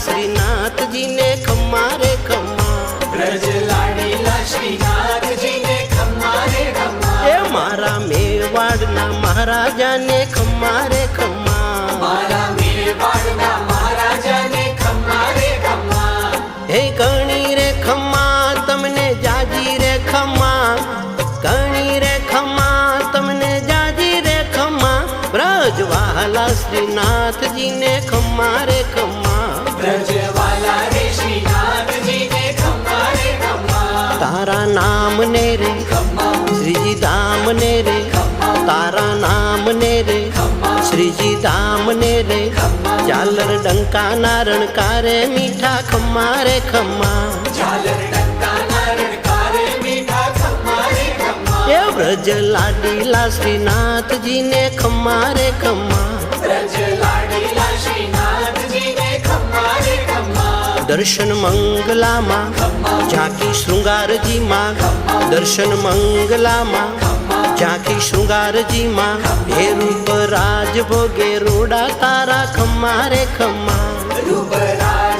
श्रीनाथ जी ने खम्मा रे खम्मा। ब्रज लाडीला श्रीनाथ जी ने खम्मा रे खम्मा। ए मारा मेवाड़ना महाराजा ने खम्मा रे खम्मा। मारा मेवाड़ना महाराजा ने खम्मा रे खम्मा। हे कणी रे खम्मा तमने जाजी रे खम्मा। कणी रे खम्मा तमने जाजी रे खम्मा। ब्रजवाला श्रीनाथ जी ने खम्मा रे खम्मा। ब्रजवाला रे श्रीनाथ जी ने खम्मा रे खम्मा। तारा नाम ने रे श्रीजी धाम ने रे। तारा नाम ने रे श्रीजी धाम ने रे। झालर डंका नारण कारे मीठा खम्मा रे खम्मा। झालर डंका नारण कारे मीठा खम्मा रे खम्मा। ये ब्रज लाडीला श्रीनाथ जी ने खम्मा रे खम्मा। ब्रज लाडीला श्रीनाथ जी ने खम्मा रे खम्मा। दर्शन मंगला माँ झांकी श्रृंगार जी माँ। दर्शन मंगला माँ झांकी श्रृंगार जी माँ। हे रूप राज भोगे रूड़ा तारा खम्मा रे खम्मा। रूप राज